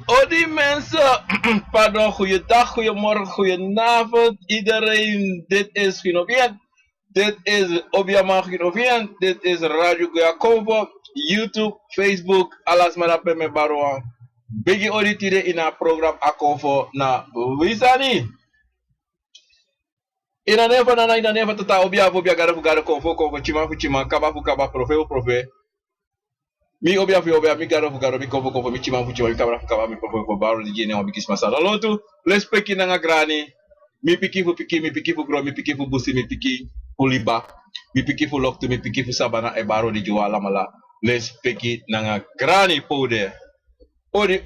Odi mensen. Pardon, goeiedag, goedemorgen, goedenavond. Iedereen, dit is Ginovien. Dit is Obiama Ginovien. Dit is Radio Goyakovo. YouTube, Facebook, alles maar dat me baroan. Bigi odi tide in een programma Akovo na Wisani. Ina nefa tata obia gara konvo chima kaba profe. Mi obia mi garo mi konvo mi chima mi kaba mi profe baro di jene obi kisma sala lotu. Les peki na grani. Mi piki fu gro mi piki fu busi mi piki fu liba. Mi piki fu loktu mi piki fu sabana e baro di juala mala. Les peki na grani pode. Odi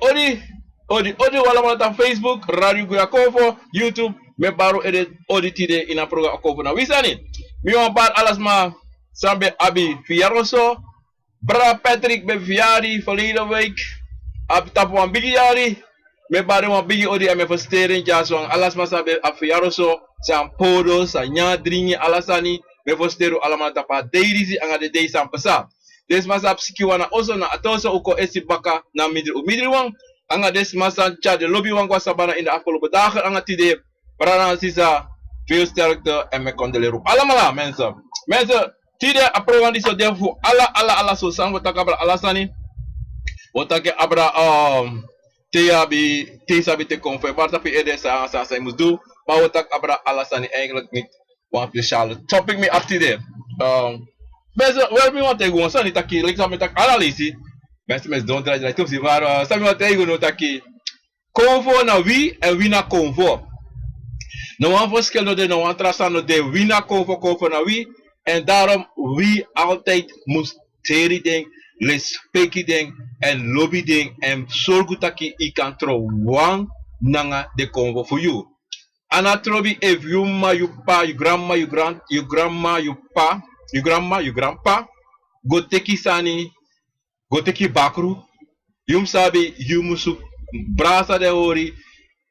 wala mala Facebook, Radio Goyakovo, YouTube, me baro edit auditide in een programma Akovo na wisani. Mi wan bar alasma sambe abi fiaroso, bra Patrick be fiari verleden week, ab tapu wan bigi yari, me baro wan bigi odi en me verstering jaswang alasma sambe ab fiaroso, san podo, san nyadringi alasani, me versteru alama tapa deirizi anga de dei san pesa. Des masa psiki wana oso na atoso uko esi baka na midri wang. Anga des masa cha de lobby wang kwa sabana in de afgelopen dagen anga tide brana sisa veel sterkte en me kondeleru. Allemaal mensen. Mensen, tide aprowan die so defu alla so sang wataka abra alasani. Watake abra te sabi te konfe. Maar tapi ede sa moest doen. Maar watak abra alasani eigenlijk niet one speciale topic me up tide. Mensen, wel me want tegen ons, niet taki, like samen tak analyse. Mensen don't draaien like topsy, maar samen wat tegen ons taki. Convo na wie en wie na convo. No one verschil no de no one trasa no de wie na convo na wie en daarom wie altijd moest teri ding, respecti ding en lobby ding en zorgu taki I kan trouwang nanga de convo for you. Anatrobi if you ma you pa you grandma you grandma you pa you grandpa go teki sani go teki bakru yum sabi you musu brasa de ori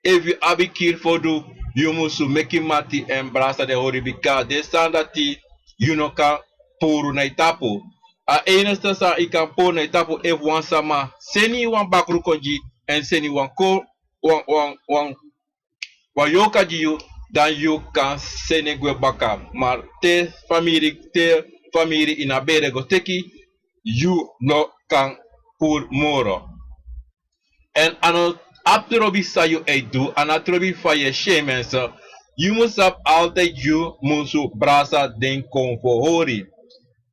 if you abi kir for do you musu meki mati and brasa de ori because they stand that you no kan poru na itapo a eneste sa I kan poru na itapo if wan sama seni wan bakru konji and seni wan ko wan yoka jiyu dan you kan seni gwe baka maar te family in a bere go teki you no kan pour moro en ano atrobi sa you do an atrobi fa ye shame so you must have altijd you musu brasa den konfohori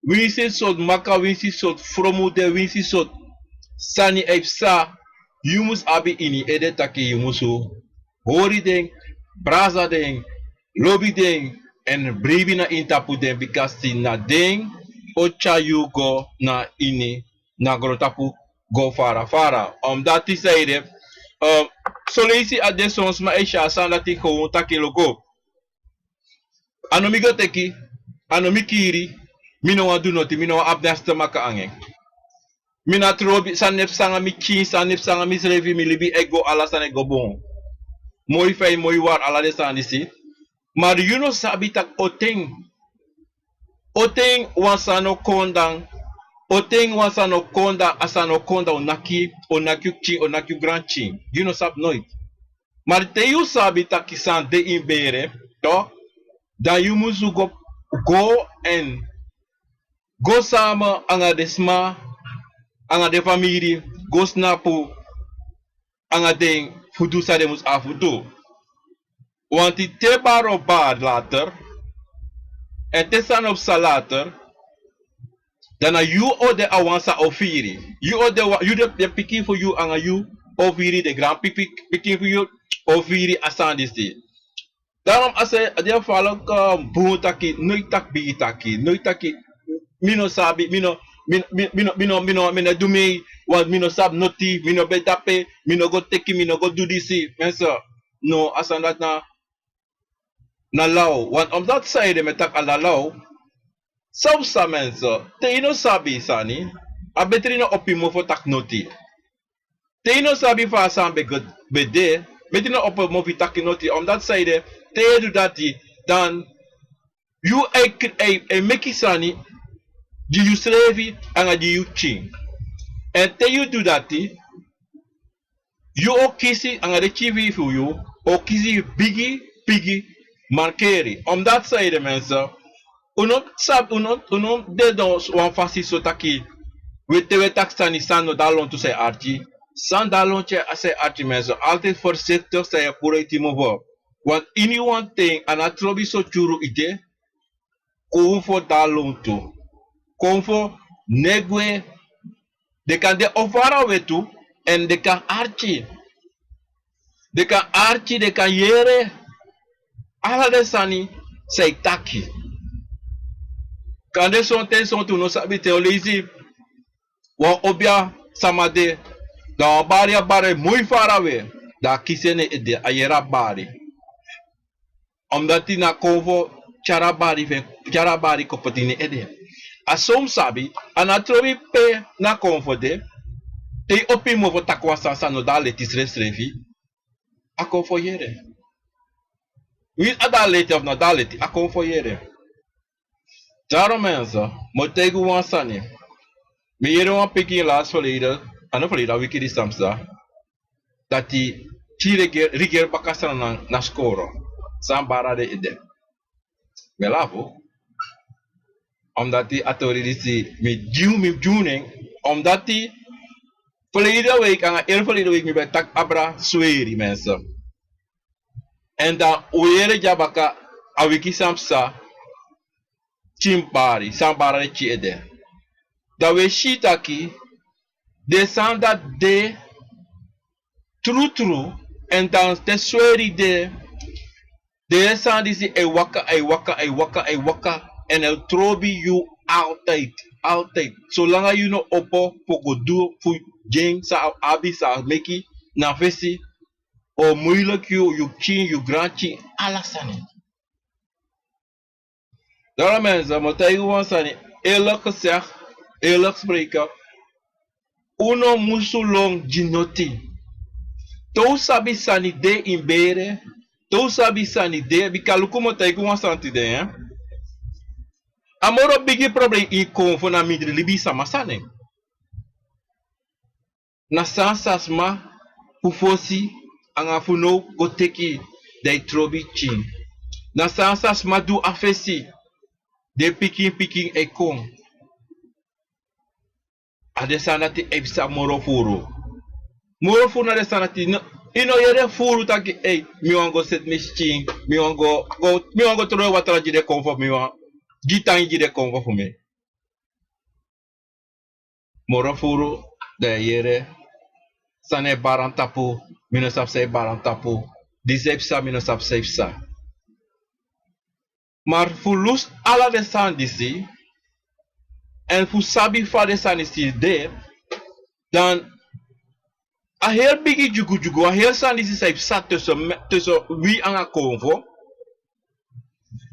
winsi sot maka winsi sot fromu de winsi sot sani epsa you must abi ini ede taki you musu hori den brasa den lobby den en bribi na intapu den because na den ocha you go na ini na grotapu go fara dat is zeide so lazy at de sons ma esha san dat ik gewoon taki logo anomigo teki anomikiri mino wa do not mino wa abdasta maka angen mina trobi san nep sanga mi chi san nep sanga mi srevi mi libi ego ala san ego bon moi fay moi war ala de san disi maar you know sabi tak oteng wasano kondang oteng wasano konda asano konda onaki granchi you know sab nooit maar te you sabi tak kisan de imbere to dan you musu go en go sama anga desma anga de family go snapu anga den fudu sa de mus afudu want die te baro bad later en te san op sa later dan you o de awansa ofiri you o de picking for you anga you ofiri de grand picking for you ofiri asandisi daarom als je follow buutaki noitak biitaki noitak mino sabi mino do me want mino sab noti mino betape mino go teki mino go do this mensen no asandat na law want on that side me tak ala law sa mensen te ino sabi sani a betrino opimo fo tak noti te ino sabi fa sambe good bede betrino opimo fi tak noti on that side te do dati dan you a meki sani di you slevi anga di you ching and te you do dati You o kisi anga de TV voor you. O kisi bigi markeri. Omdat zij de mensen. Uno de dos wan fasi sotaki. We taxani sano dalon tu say archi. San dalon che say archi mensen. Altijd voorzichtig zijn voor het move. Want in one thing anatrobi so churu ide. Kom voor dalon tu. Kom voor negwe. De kan de ovara wetu. En de kan archi. De kan archi, de kan yere. Ala de sani say taki. Kan de son ten son tu no sabi teolezi. Wan obia samade. Da baria bare muy far away. Da kisene ede ayera bari. Omdat die na konvo charabari kopatine ede. Asom sabi, anatrobi pe na konvo de. Te opi movo takwa sansa no da letis resrevi. A konvo yere. Wie adaleti of nadaleti, a konvo yere. Daarom mensen, moet tegen wan sani. Me yere wan peki laatst verleden, aan de verleden wiki die samsa. Dat die riger bakasana na skoro. Sambara de ide. Melavo. Omdat die autoriteiten me juning. Omdat die verleden week, aan de verleden week, me bij tak abra sweri mensen. En dan oere jabaka a wiki samsa. Chimpari, sambara de chi ede. Dat we shitaki. Descenda de true en dan te sweri de sandisi e waka en el trobi you altijd zolang you no oppo pogo do fu jeng sa abi sa meki na vesi o moeilijk you chin you granchi alasani. Daarom mensen moet je gewoon zijn eerlijk gezegd eerlijk spreken. Uno musulong jinoti. To sabi sani de imbere. To sabi sani de. Bikaluku mo tayo kung santi de. Amoro bigi problem i konfo na midri libi sama sane. Na sansas ma. Pufosi. Anga funo goteki. De trobi chin. Na sansas ma du afesi. De piking e kong. Adesanati ebsa morofuru. Morofuru na adesanati ino yere furu taki mi wango set machine mi wango tro watara jide konfo mi wan gitan jide konfo fu me. Morofuru de yere sane barantapu mi no sapse barantapu disepsa mi no sapsa. Maar fulus ala desandisi en fu sabi fa desandisi de dan a heel bigi jugu a heel sandisi saip sa tussen wie aan a konvo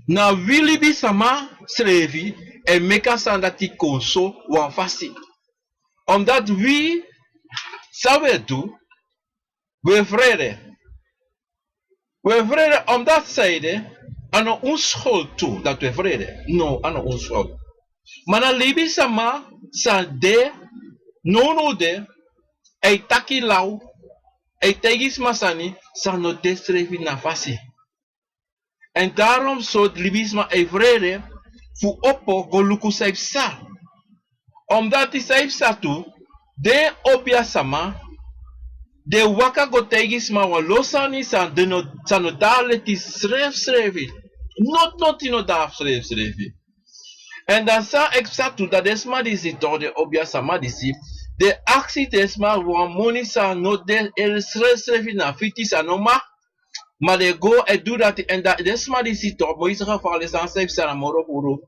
na wili bi sama srevi en meka sandati konso wan fasi omdat wie sabe tu we vrede omdat zeide ano onschuld toe dat we vrede no ano onschuld. Mana libi sama sa de no de ei taki lau ei tegis masani sa no destrevi na fasi. En daarom so libisma ei vrede fu oppo go luku saif sa. Omdat die saif sa tu de obia sama de waka go tegis ma wa losani sa de no sa no dale ti srevi. Not no da srevi. En dan sa exact dat desma disi to de obia sama disi de actie desma wan moni sa no de el srevi na fiti sa no ma de go e do dat en dat desma disi to mo is geval is aan safe sa moro puro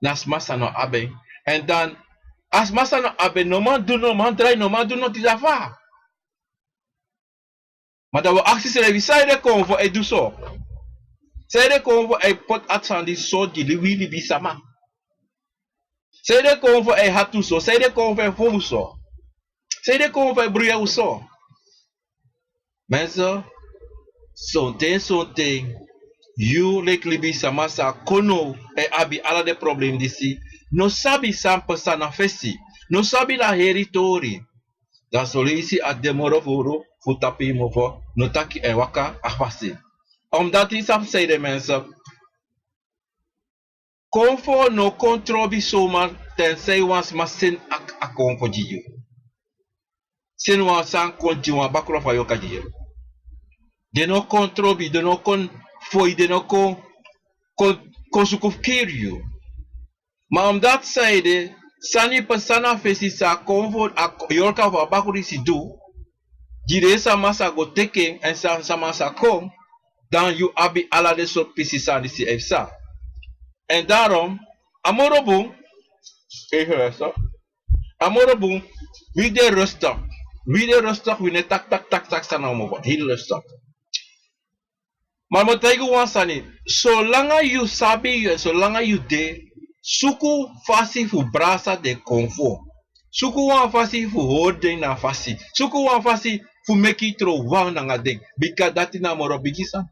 nasma sa no abe en dan as masa no abe no man try no man do not is afa. Maar dat we actie srevi sa de konvo e do so. Sa de konvo e pot atandi so di liwi bi sama. Zij de komen voor een hatu zo, zij de komen voor een voel zo, zij de komen voor een broer zo. Mensen, zo'n ding, you like libi sama sa kono e abi ala de problem disi, no sabi sampa sa na fesi, no sabi la heritori, Dan solisi a demoro furu, futapi mofo, notaki en waka afasi. Omdat die sap zei de mensen, konfo no kontrobi zomaar tenzij wans maar sin a konfo jiyo. Sin wans san konji wan bakro fa yoka jiyo. De no kontrobi, de no kon foi, de no kon sukuf kiryo. Maar omdat zij de sani pesana fesi sa konfo a yorka fa bakuri si do, jire sa masa go teken en sa masa kom, dan you abi ala de so pisi sa di si efsa. En daarom, amorobung, amorobung, wie de rustig. Wie de rustig, wie ne tak sana mo heel rustig. Maar mo taigu wansani, zolang you sabi, zolang you de, suku fasi fu brasa de konfo. Suku wan fasi fu horde na fasi. Suku wan fasi fu meki tro wang na ngadeng. Bika dati na moro bigisa.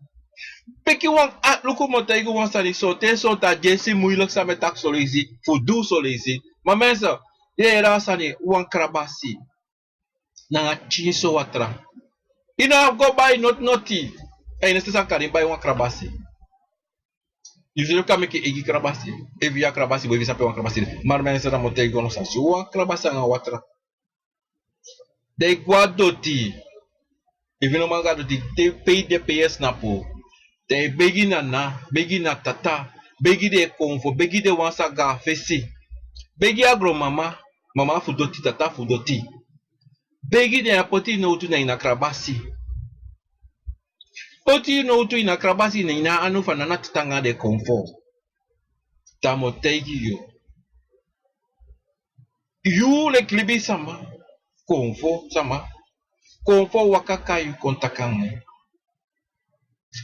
Peki wan at luku mo taigu wansani, so te so ta jesi moeilijk sa met tak solisi, fu du solisi. Maar mensen, je era sani, wan krabasi. Na chinso watra. Ina go by not noti. E nesta karim by wan krabasi. Usually kan meki egi krabasi. E via krabasi bo visa pe wan krabasi. Maar mensen dan moet tegen ons als wan krabasi nga watra. De guadoti. Even no manga doti te pay de PS na po. Te begi na tata, begi de konfo, begi de wan saga fesi. Begi agro mama, mama fudoti tata fudoti. Begi de apoti no tu na ina krabasi. Oti no tu ina krabasi na ina anu fanana tanga de konfo. Tamo tegi yo. You le klibi sama. Konfo sama. Konfo wakaka yu kontakang.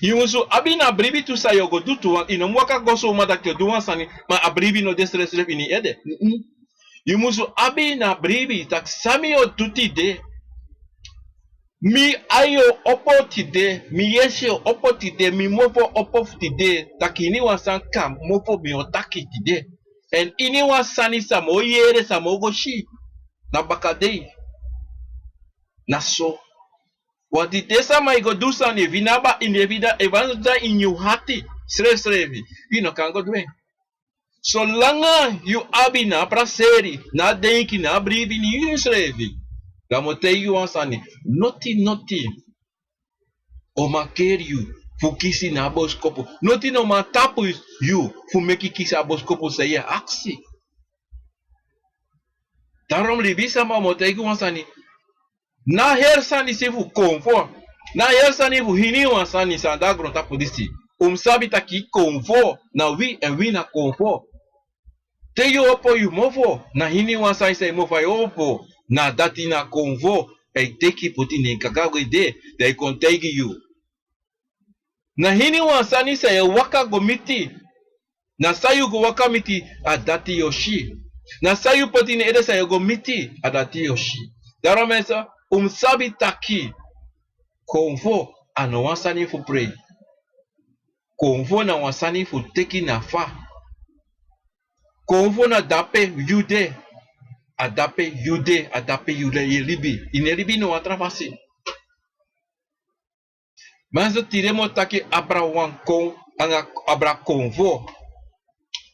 Yumusu abina bribi tu sa yogo dutu wan ino mwaka goso umata kyo duwan sani ma abribi no destres ref ini ede. Yumusu abina bribi tak sami o tuti de. Mi ayo opo tide, mi yeshe opo tide, mi mofo opo tide, takini wasan kam, mofo mi otaki tide. En ini wasani samo yere samo goshi, na bakadei, na so. Wat die desa ma igo dusa ni vinaba in evida evanza in you hati, srevi, you no kan go doen. Zolang you abina praseri, na denki na bribi ni you srevi. Gamote you ansani, noti. O makeri you, fukisi na boskopo. Noti no ma tapu you, fu meki kisa boskopo seye aksi. Daarom libisa ma mote you ansani, na hersani se fu konfo. Na hersani fu hini wansani sa dagron tapu disi. Sabi taki konfo, na wi en wi na konfo. Te yo opo you mofo, na hini wansani se mofa yo opo. Na dati na konvo, e teki puti ne kakagwe de kontegi you. Na hini wansani se waka go miti. Na sayu go waka miti a dati yoshi. Na sayu puti ne ede se go miti a dati yoshi. Daarom mensen, sabi taki konvo ano wansani fu pray. Konvo na wansani fu teki na fa. Konvo na dape yude. Adape yude yelibi. Inelibi no atrafasi. Manzo tiremo taki abra wankon anga abra konvo.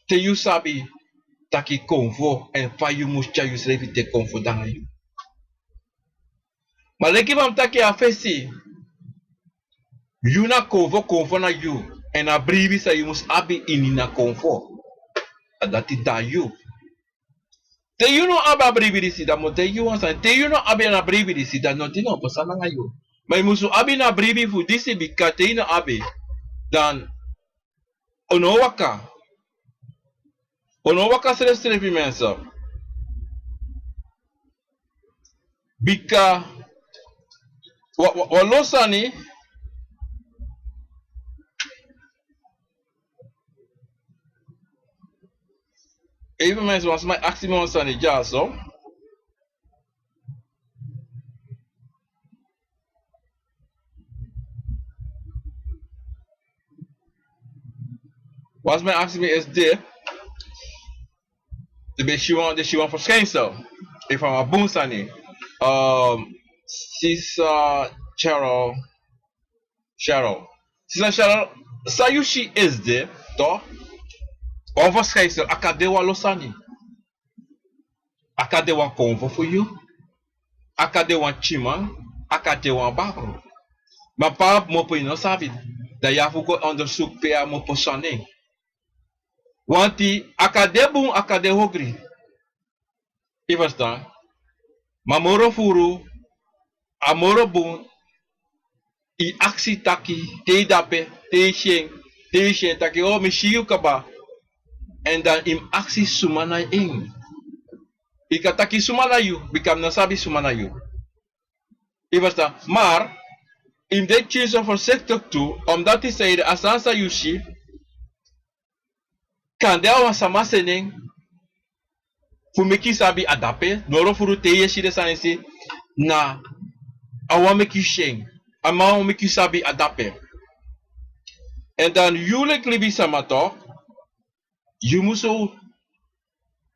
Te you sabi taki konvo en fa you muscha you srevi te konvo dangayu. Maleki bam taki afesi. You na konvo na you. En abribi sa you mus abi inina konvo. Adati da you. Te you no aba bribidi sida mo te you wansan. Te you no abi na bribidi sida no tino pasana ngayo. May musu abi na bribi fu disi bika te you no abi. Dan ono waka sere mensa. Bika walosani even mensa was my maximum wansani jaso. Was mijn actie is dit. De shiwan verschijnsel. Even van boonsani. Um, Sisa Cheryl. Sisa Cheryl, Sayushi is there, to? Convo schrijfsel, akadewa losani. Akadewa convo for you. Akadewa chima. Akadewa babro. Maar pa mopo ino sabi. Dat je ook onderzoek via mo persoonlijk. Want die akadebung akade hogri. Je verstaan? Maar moro furu. Amoro bung. I aksi taki. Te dape. Te shen. Te shen taki. Oh mishiu kaba. En dan im aksi sumana ing. Ika taki sumana yu. Bikam nasabi sumana yu. Je verstaan? Maar. In de keuze voor sector 2, omdat hij zei, asansa yushi, kan de awa sama seneng, fumeki sabi adape, noro furu teye shide sanesi, na awa meki sheng, ama meki sabi adape. En dan jullie klibi sama toch, je moet zo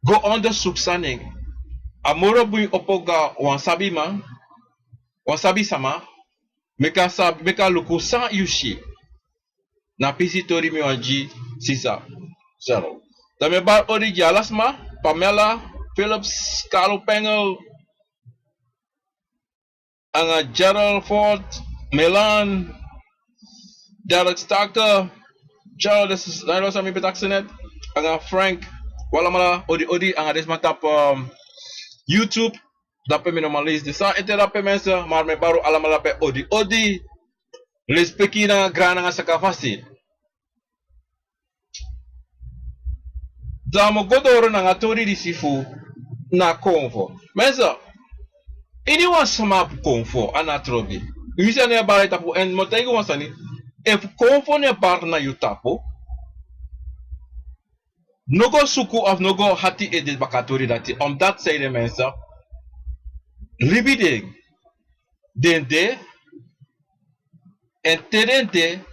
go onderzoek saneng. Amoro bui opoga wansabi man, wansabi sama, meka luku san yushi. Na pisi tori mi wanji sisa. Zero. Dan me bar origi alasma, Pamela, Phillips, Carlo Pengel, anga Gerald Ford, Milan, Derek Starker, Gerald, this is sami betaksenet, anga Frank, wala mala odi anga desmatap YouTube, dape mi normalis de sa ete dape mensa, maar me baru alamala pe odi, lespeki na grana nga sakafasi. Damo godoro na ngatori di sifu na konfo. Mensa, ini wan sama konfo anatrobi. Misa ne bare tapu en motego wansani. If konfo ne bar na yutapo, nogo suku of nogo hati edit bakatori dati. Dat zei de mensa, libiding dende en terente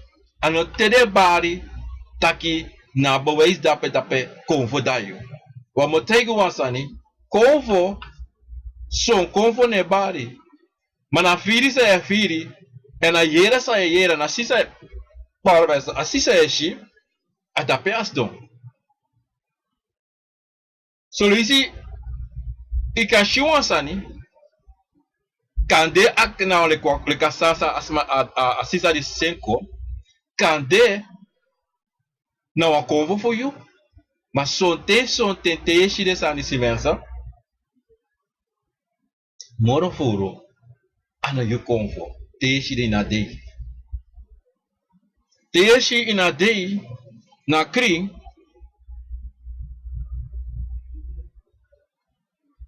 ano tere bari taki na bewijs dape konfo dayo. Wa motego wansani, konfo son konfo ne bari. Mana firi sa firi, en a yera sa yera, na sisa parvesa, a sisa eshi, a dape asdon. So lisi, ika shiwan sani, kande ak na le kasasa asma a sisa di senko, kande na wa konfo for you, ma son te eshi de sani si mensa, moro furo, ana yu konfo, te eshi de na dei. Te eshi ina dei, na kring,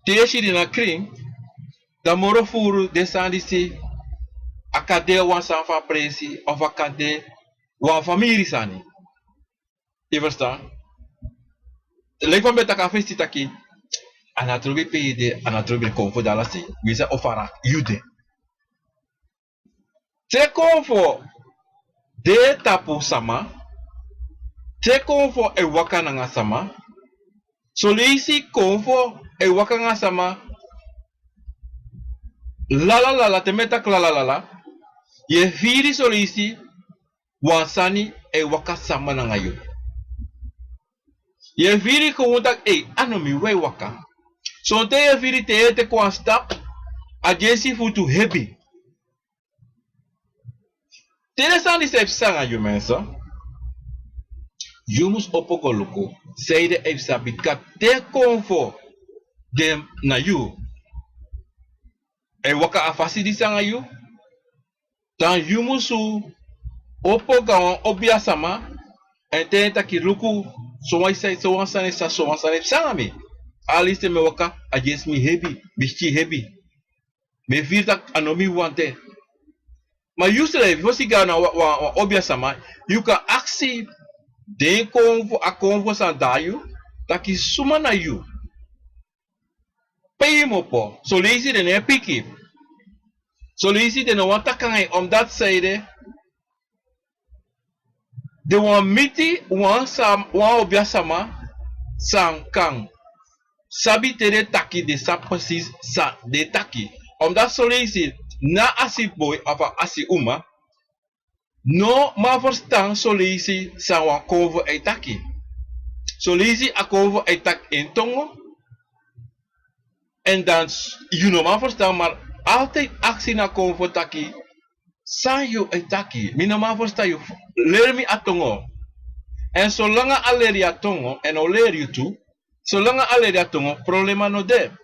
te eshi de na kring, da moro furo de sani si, akade wan sanfa presi, of akade wan famiri sani. Je verstaan? Lijkt van beta kafesti taki, anatrobi pede, anatrobi konfo dalasi, wisa ofara, yude. Te konfo, de tapu sama, te konfo e waka nga sama, so leisi konfo e waka nga sama, la, te meta la, ye viri so leisi, wansani e waka sama nga yu. Ye viri kontak ano mi we waka. So te ye viri te kwa stap, agency futu heavy. Tere sani sef sanga yu mensa. You must opogo loko. Say the efsa bikat te konfo dem na you. E waka afasi di sanga you. Dan you musu opoga wan obia sama. En te taki luku so wan sane sanga me. Aliste me waka against me heavy. Bichi heavy. Me virtak anomi wante. Maar usually, if you ga na obia sama, you can aksi den konvo a konvo san dayo, taki suma na you. Pay mo po. So lazy den e piki. So lazy den wanta kangai dat side. De wan miti wan obia sama san kang. Sabi tere taki de sa precies sa de taki. Omdat solisi na asi boy of asi uma, no ma verstaan solisi sa wan konvo eitaki. Solisi a konvo eitak in tongo. En dan, you know ma verstaan, maar altijd actie na konvo taki. Sa you eitaki. Mina ma verstaan you. Leer me atongo. En zolang a leer je atongo, en o leer je toe, zolang a leer je atongo, problema no de.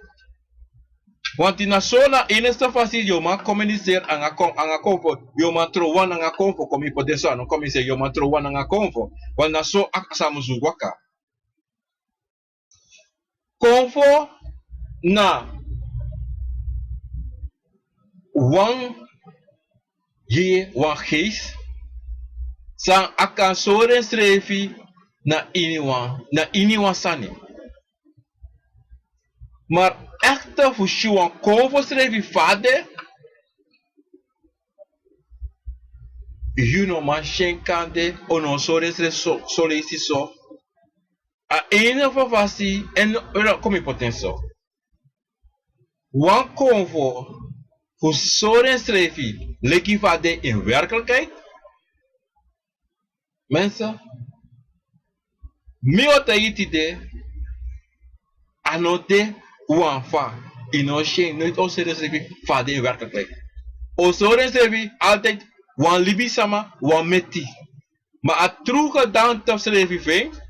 Want in a zona inesta fasi yo man communiceer anga konfo, yo man trowan anga konfo komi po deso ano komi se yo man trowan anga konfo. Want na so aksamu waka. Konfo na wan ye wan geest san akan soren strefi na iniwan sani. Maar echte voor konfo strefi fade, you know man shenkande ono soren strefi solesi so. A ene van vasi en kom potenso. Wan konfo voor soren strefi leki fade in werkelijkheid. Mensen, mi otayitide anote wanfa ino shen nooit o soren strefi fade in werkelijkheid. O soren strefi altijd wan libi sama wan meti. Maar a true gedaan strefi ving.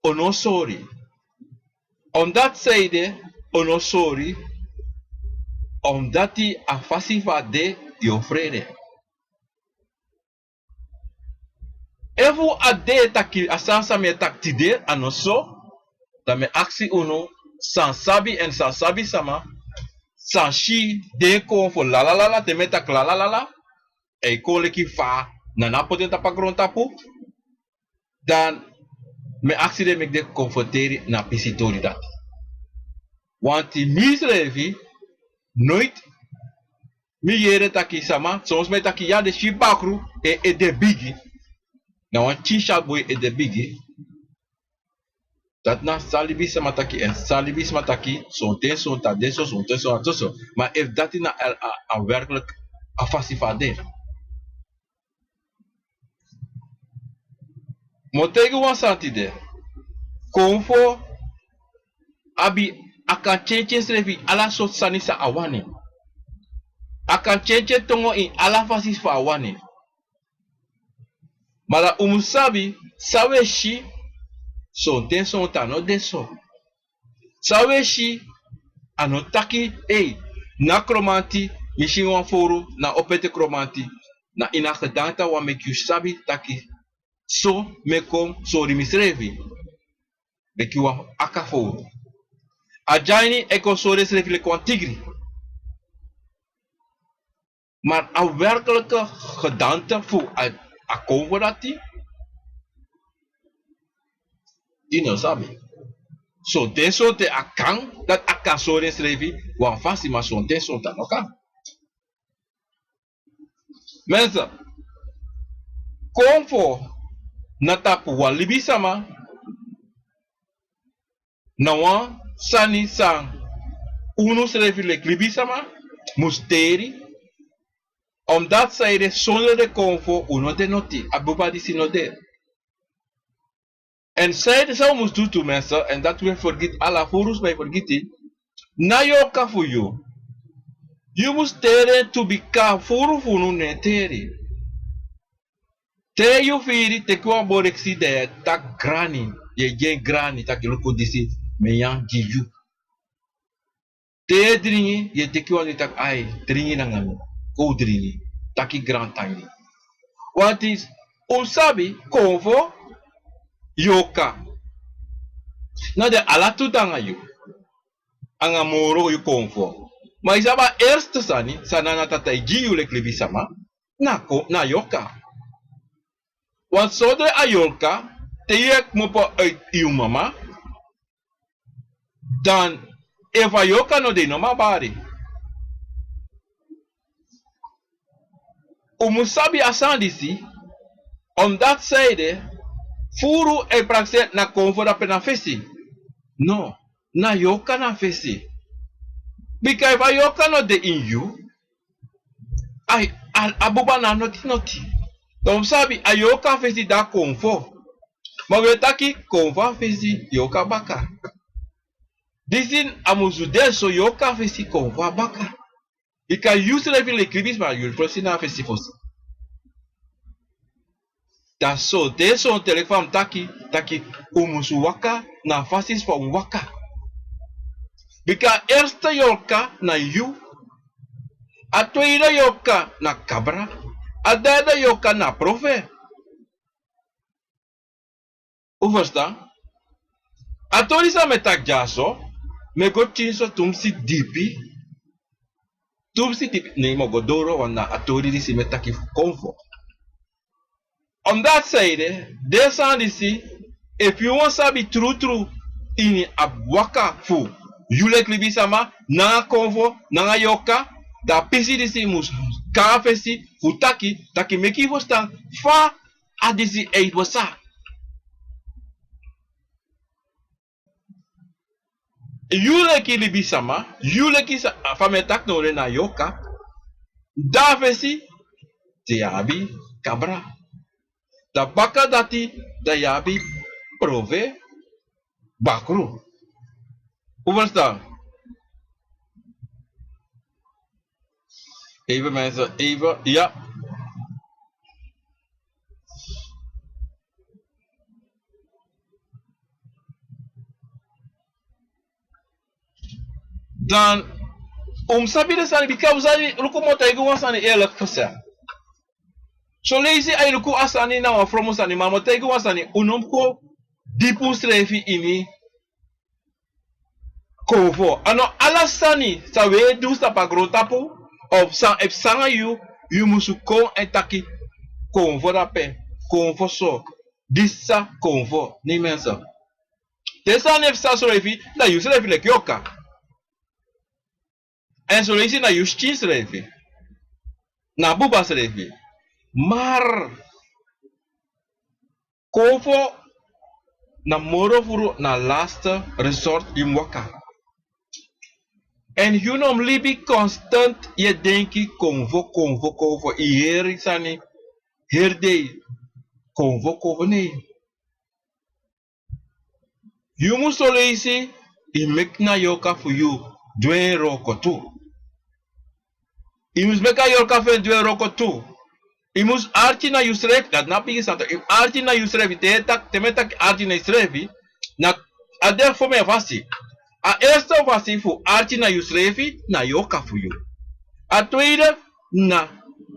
Ono sorry. Omdat zeide ono sorry. Omdat hij a fasifa de yo vrede. Evo a de taki asansa me taktide anoso. Da me aksi uno san sabi en san sabi sama. San shi de kon fo la la la la te metak la la la la. E kon leki fa na napoten tapagron tapu. Dan me accident mek de confronteren na pisitori dat. Want die mislevi nooit mi yere taki sama, soms met taki ya de shibakru e de bigi. Na wan chisha boy e de bigi. Dat na salibi sama taki en salibi sama taki, sonten sonta deso, sonten sonta toso. Maar if dat na a werkelijk afasifade. Motego wan santide. Konfo abi akan chenchen strefi ala sot sanisa awani. Akan chenchen tongo in ala fasis fa awani. Mala umusabi sawe shi sonten sonta no deso. Sawe shi anotaki na kromanti mishin wan foro na opete kromanti na ina gedanta wan mek you sabi taki so mekom so rimisrevi. Mek you wan akaforo. A jaini eko so resrevi le kwan tigri. Maar a werkelijke gedante voor a konvo dati, die no sabi. So ten soorten akan, dat akan so resrevi, wan fasi maar so ten soorten no kan. Mensen, konvo na tapu wan libi sama, na wan sani sang uno srevi le libi sama, musteri, omdat zij de zonder de konvo uno de noti, abuba di sinode. En zij zou moest doen to mensen, en dat we forget, alla furus bij forgeten, na yoka voor you. You must tere to be ka furu funu ne teri. Te you firi te kwa boreksi de tak grani, ye gen grani tak loko disi meyan jiju. Te dringi ye te kwa ni tak ai dringi nangami. Ko dringi taki grand tangi. Want is sabi konvo yoka. Na de alatu tanga you. Anga moro you konvo. Maar isaba eerste sani sanana tata giyu le klibi sama na yoka. Want zodra a yoka te yek mopo uit uw mama, dan eva yoka no de no ma bari. Umusabi asandisi, omdat zeide, furu e praxe na konvo da pena fesi. No, na yoka na fesi. Because if ayoka not de in you, I abuba na noti. Donc sabi ayoka fezi da confort. Magwetaki confort fezi yoka baka. Disin amuzude so yoka fezi confort baka. Because you still have l'écrivisse maar you proceed na fezi fosi. Da so de so telefam taki umusu waka na fasis for waka. Because eerste yoka na you, a tweede yoka na cabra, a derde yoka na profe. U verstaan? A torisa me tak jaso, me go chinso tumsi dipi, nee mo go doro wana a tori si me taki comfort. On that side, there's disi, if you want to be true in a waka fu, you like libisama, na convo, na yoka, da pisi disi mus, kafesi, futaki, taki meki vostan, fa adisi eiwasa. You like libisama, you like fametak no na yoka, da fesi, te abi, cabra. Da baka dati, da yabi, prove, bakru. Hoe verstaan? Even mensen, even, ja. Dan, sabi de sani, bika uzani, luku mota igu wasani eerlijk gezegd. So lazy ay luku asani na wa from usani, maar mota igu wasani, unomko, dipu strefi ini, kovo. Ano alasani, sa we do sa pagrotapo, of sang, if sanga you musu kon en taki, konvo rape, konvo so, disa konvo, ni mensa. Tesa nef sa strefi, na you strefi lek yoka. En zo lazy na you chi strefi. Na buba strefi. Maar, konvo, na moro furu na last resort in waka. En you nom libi constant je denki konvo. I heri sani herde konvo nee. You must lazy I make na yoka for you dwe roko tu. I must make a yoka for dwe roko tu. I must arti na you srevi dat na pigi santa. If arti na you srevi te metak arti na srevi na adel for me vasi. A eerste vasi fu arti na you srevi na yoka for you. A tweede na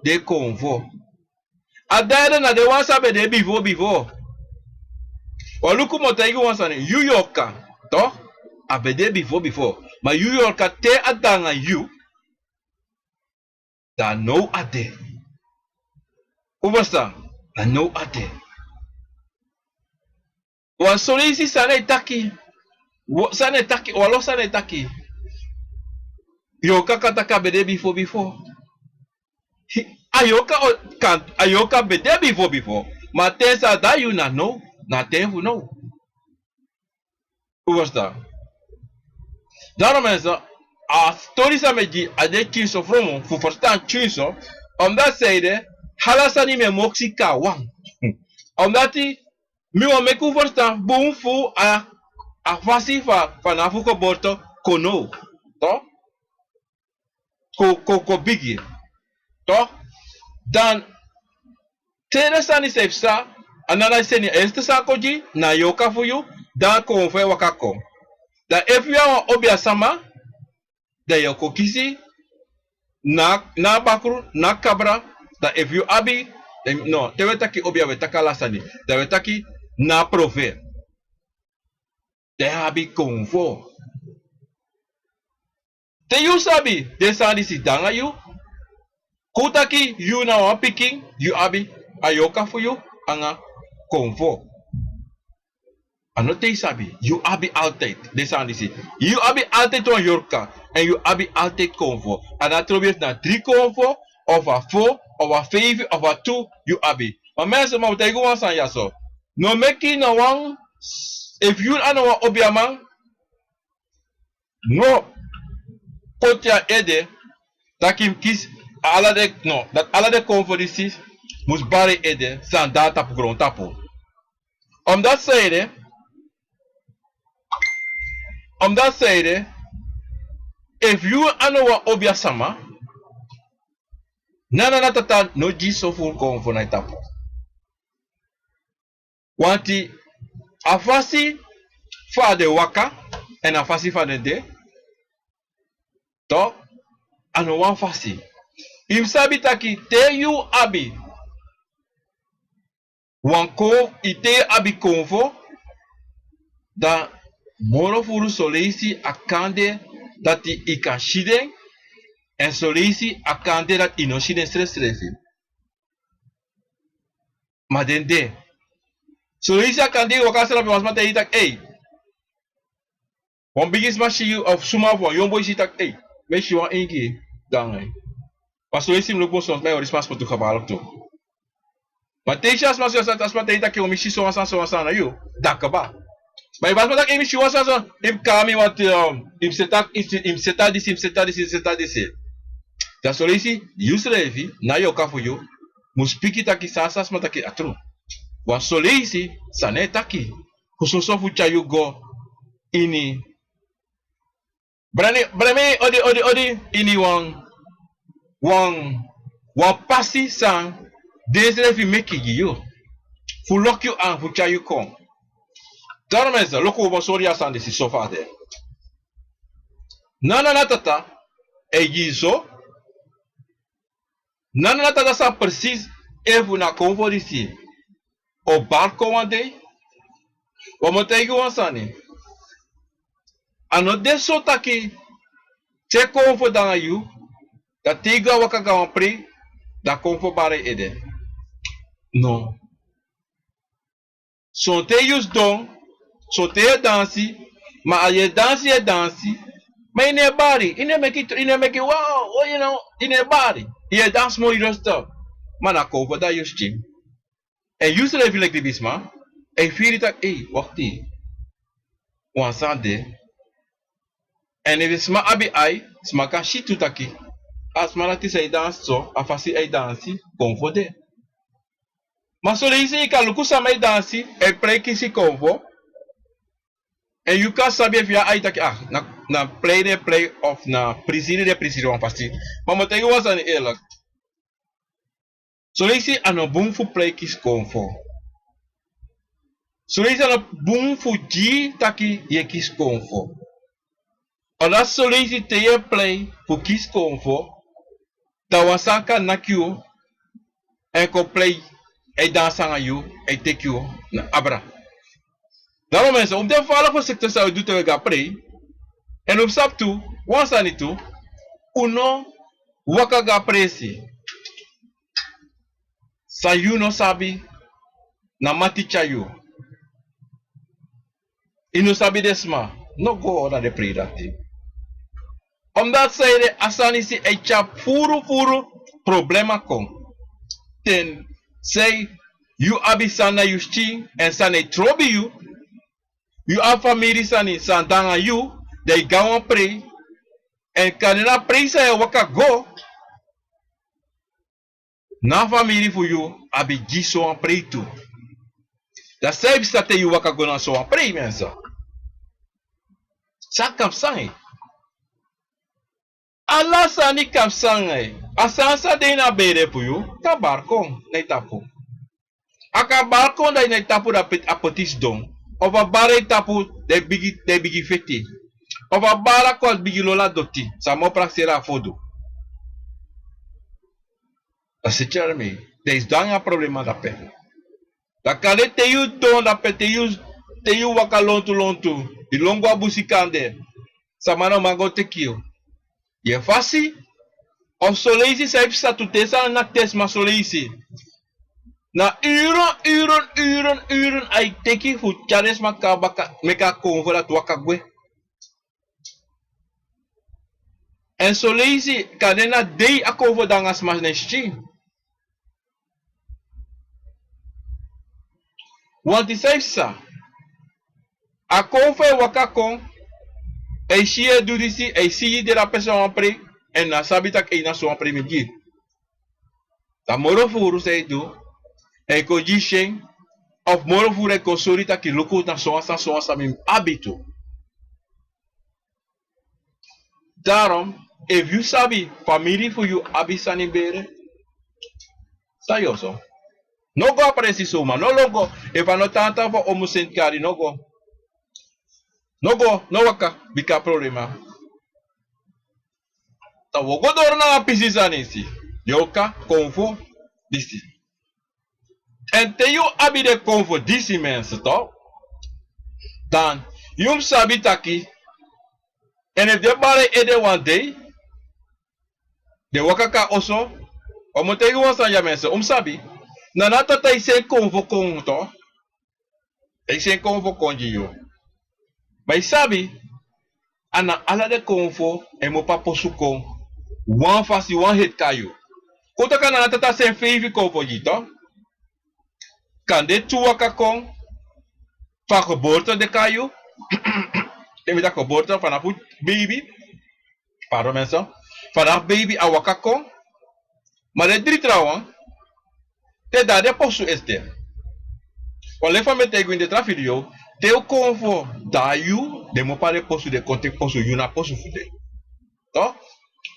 de konvo. A derde na de wansa be de before. Waluku motaigu wansa ne you yoka. Toch? A be de before. Maar you yoka te adanga you. Da no ade. Hoe verstaan? Da no ade. Wa solisi sane taki. Sane taki. Walo sane taki. Yoka kataka be de before. Ayoka be de before. Maar tensa da you na no. Na tenfu no. Hoe verstaan? Daarom mensen, als stories met die ade kiso from voor verstaan kiso, omdat zij de halasani me moxie kawang, omdat die mi me ku verstaan boom fu a fasi van afuko borto kono, toch? Ko bigi, toch? Dan tere sani sepsa, anala seni este sakoji na yoka for you, dan kon fe wakako. Da if you are obia sama, da yoko kisi, na bakru, na kabra, da if you abi, no, te wetaki obia wetaka lasani, da wetaki na profe. Da abi konfo. Te you sabi, de sandi si danga you, kutaki you na wa picking, you abi, ayoka for you, anga konfo. Ano te sabi, you abi altijd. Desa disi. You abi altijd on yorka. En you abi altijd konvo. En dat probeert naar 3 konvo, of a 4, of a 5, of a 2, you abi. Maar mensen, maar wat ik gewoon zeggen, ja zo. No meki no one, if you ano wa obiaman, no. potja ede, dat kim kies, dat alle de conferenties moest bare ede, zijn data op grond tapu. Omdat zeiden, if you anoa obia sama, nana na tata no ji so full convo na tapu. Wanti afasi fa de waka en afasi fa de de, to ano wan fasi. Im sabi taki te you abi wanko ite abi convo da moro furu soleisi akande dat i kan shiden en soleisi akande dat ino shiden stress. Maar den de soleisi akande wakasela pe wasmata itak wan bigis mashi of suma of yombo itak me shi wan inki dan pas soleisi mlopo sons me orismas potu kabalok to. Maar tegen as masmata itak ke omishi so wasan na yo dakaba. Maar was met dat even was zo, im kami wat im seta disi. Dat solisi yuslevi na yo kafu yo. Muspiki taki sasas mataki atru. Wa solisi sane taki. Kusoso fu chayu go ini. Brame odi ini wan pasi sang deslevi meki yo. Fu lock you an fu chayu kom. Daarom is het, loko van Soria staan is zo vader. Nana tata, zo. Nana tata sa precies even na conformitie. Op balkon one day. Wat moet ik gewoon staan? Ano de so taki, che confor dan you, dat tiga waka gaan pre, dat confor bare ede. No. So te use don. So te dansi, maar als je dansi, maar in je body, in je make it wow, you know, in je body, je dans mooi rustig, maar dan kopen dat je stim. En je zult even like this man, en vier dat, wacht die, wansande, en if sma abi ai, sma kan shit tutaki, als man dat is hij dans zo, afasi hij dansi, comfort. Maar zo lees ik kan lukusa mij dansi, en prekisi comfort. En you kan sabi via uitaki na play of na preside wan pasti. Maar moet ik was aan eerlijk. So leisi ano boom fu play kis konfo. So leisi ano boom fu ji taki ye kis konfo. Ola so leisi te ye play fu kis konfo. Da wasanka nakyu en ko play e dansanga you e take you na abra. Daarom mensen, op de vallen voor sector zou je doen gaan pre. En op stap toe, once aan het toe, uno waka ga presi. Sa you no sabi na mati chayu. Ino sabi desma, no go na de pre dat thing. Omdat zij de asanisi echa furu problema kom. Ten say you abi sana you sting en sana trobi you. You have family sani sandanga you, they go and pray, and kanina pray say waka go. Na family for you, abi gi so and pray too. The same state you waka go na so and pray mensa. Sa kam sangi. Allah sani kam sangi. Asansa de na bere for you, ka barkon na itapu. Aka barkon da na itapu da apotis don. Of a bare tapu de bigi feti. Of a bara kos bigi lola doti. Sa mo praxera fodo. Así me. There is danga problema da pe. Da kale te yu don da pe te yu waka lontu. I longo abusikande. Sa mano mango te kio. Ye fasi. Of soleisi sa ipsa tu tesa na tes ma soleisi. Na uren ay teki fu chares meka konvora tuaka gwe. En so lazy kanena day ako dangas mas neshi. Want die sa ako fe wakakon E si e do disi, e si de la pessoa ampre, e na sabi tak e na so ampre migi. Ta moro furu se do, e ko jishen, of moro furu e ko sorita ki luku na so asa mi habito. Daarom, if you sabi family for you abisani bere, sa yo so. No go apareci soma, no logo, if ano tanta for omusent kari, no go. No go, no waka, bika problema. Ta wogo dor na pisisa nisi. Yoka, konfo, disi. En te you abi de konfo disi mensen, toch? Dan, yum sabi taki, en if de bare ede one day, de wakaka oso, omotegi wansan ya mensen, sabi, nanata ta isen konfo kon, toch? Isen konfo konji yo. Mas sabe, ana ala de konfo, e mo pa posu kon, wan fasi wan het kayo. Kota ka na tata sen feivi konfo jito, kan de tuwaka kon, van geboorte de kayo, de dat geboorte vanaf baby, pardon mensen, vanaf baby awaka kon, maar de drie trouwen, te da de posu este. Wale fa me tego in de tra video, te o konfo da you, de mo pare posu de konte posu you na posu fude. To?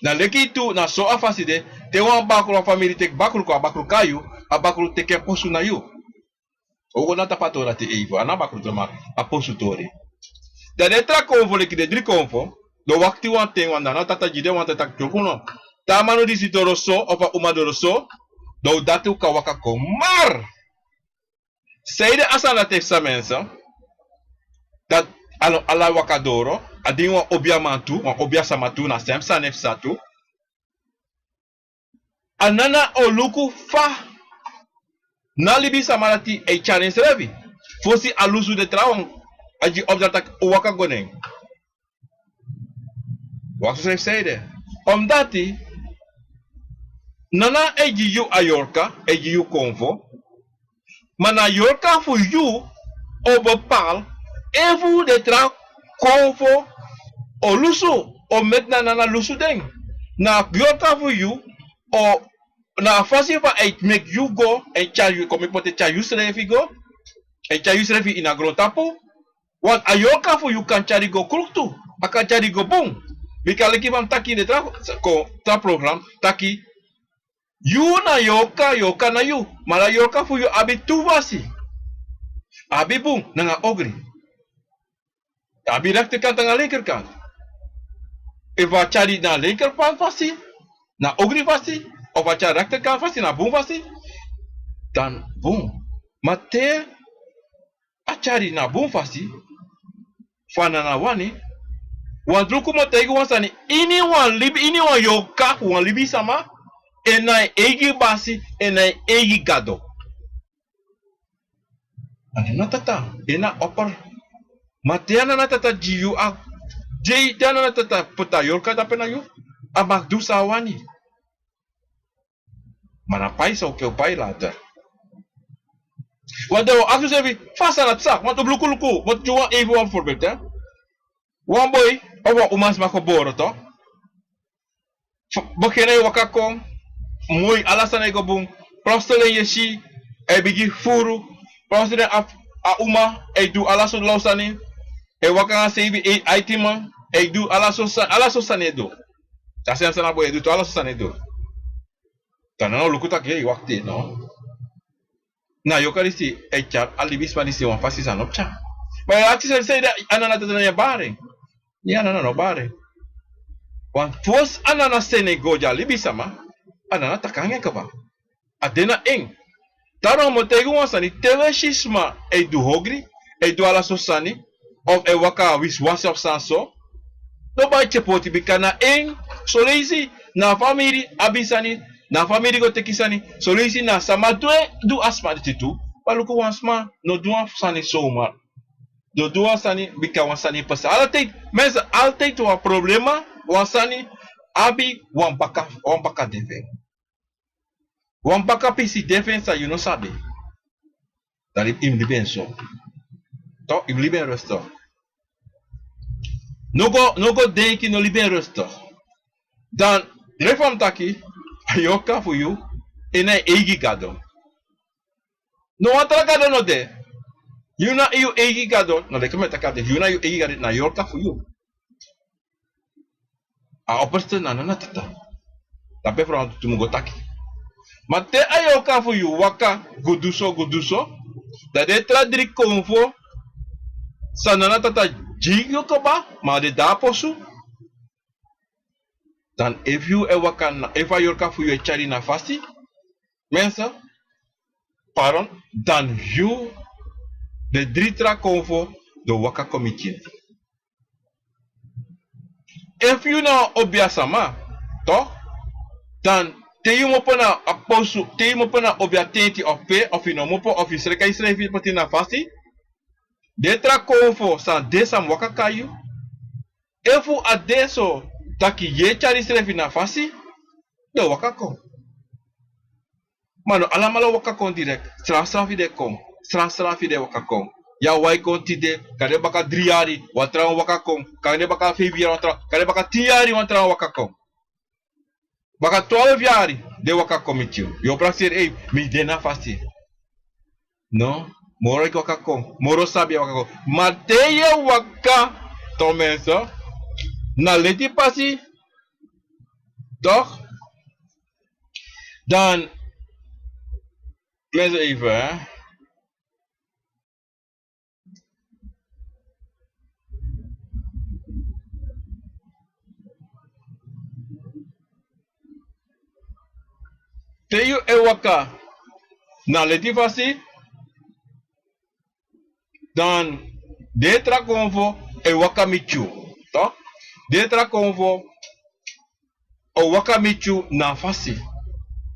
Na leki tu na so afasi de, te wan bakru a family tek bakru ko a bakru kayu, a bakru teke posu na you. Ogo na tapato na te evo, ana bakru toma a posu tori. Da de tra konfo leki de dri konfo, do wakti wan ten wan na tata jide wan tata kyokuno. Ta manu disi doro so, of a uma doro so, do datu ka waka ko. Maar! Seide asana tefsa mensen, dat ala wakadoro, adi wan obia mantu, wan obia samatu na semsa nefsatu, anana oluku fa, nalibi samarati e challenge revi, fosi alusu de trawang, aji obdatak waka goneng. Waktu saya seide, omdati, nana eji yu ayorka, eji yu konfo, mana yorka fu yu, o bepaal, even de tra konfo, o lusu, o met na lusu ding. Na yorka fu yu, o na fasi fa it make you go, en cha you, kom ik pote cha you srefi go, en cha you srefi in a grontapo, want a yorka fu yu kan chari go kruktu, a kan chari go boom. Bika leki van taki de tra program, taki, you na yoka na you, mara yoka fu yu abi tu vasi. Abi boom, nanga ogri. Abi rechterkant en linkerkant. If wat chari na linkerkant vasi, na ogri vasi, of wat chari rechterkant vasi, na boom vasi, dan boom. Maar te, a chari na boom vasi, fana na wani, wan druku mo tegi wan sani, ini wan yoka, wan libi sama, en na egi basi, en na egi gado. Ani na tata, ena opper. Matiana na tata jiu a jei tiana na tata puta yorka da pena yu. Amak du sawani. Mana pai so ke pai later. Wado aku sebi fasa na tsak, want luku luku, want juwa even one voorbeeld hè. One boy, owa umas makoboro to. Beginnen wakako, mooi alasan ego bung, prostelen yeshi, e bigi furu, prostelen a uma, e du alasan lausani. E wakanga sebi e aitima, e du alaso sanedo. Ta sem sana boy du to alaso sanedo. Ta no lukuta ke wakti no. Na yokarisi e char alibis panisi wan fasi sanopcha. Ma ati se da anana tata ya bare. Ni anana no bare. Wan fos anana sene goja libisama, anana takange kaba. Adena eng. Daarom moet ik gewoon sani tewe shisma e du hogri, e du alaso sani. Of e waka wiswasi of sanso, no ba chepoti bikana eng, so lazy, na family abisani, na family go tekisani, so lazy na samadwe du asma titu, paluku wansma, no duan sani soma, do duan sani bika wansani pasa. Altijd, mensen, altijd wa problema, wansani, abi wampaka defen. Wampaka pisi defen sa you no sabi. Dari im liben so. To im liben resto. no go denki no liberosto. Dan reform taki ayoka for you ina egi gado. No atra gado no de. You na you egi gado no de kemeta kade you na you egi gado na yoka for you. A opposte na na tata. Tape from tu go taki. Mate ayoka for you waka goduso. Da de tradri konfo sanana tata jigyo koba ma de da posu. Dan if you ever can, if I yoka for you a chari na fasti, mensa, pardon, dan you de dritra konfo do waka committee. If you na obiasama, toch, dan te you mopo na aposu, te you mopo na obiatenti of pe, of you no mopo of you sreka isrefi pati na fasti, detra konfo san desam waka kayu, if you adeso taki ye chari srefi na fasti, do waka kom. Mano, alamala waka kon direct. Strafi de kom. Strafi de waka kom. Ya wai kon tide. Kade baka driari. Watra waka kom. Kade baka febiari watra. Kade baka tiari watra waka kom. Baka 12 yari. De waka kom it you. Yo praxir ei. Mi de na fasti. No. Moro ik waka kom. Moro sabi waka kom. Mateye waka. Tomenso. Na leti pasi. Toch? Dan. Mensen even, hè. Teyu ewaka na letifasi dan detra konvo ewaka michu, toch? Detra konvo ewaka michu na fasi.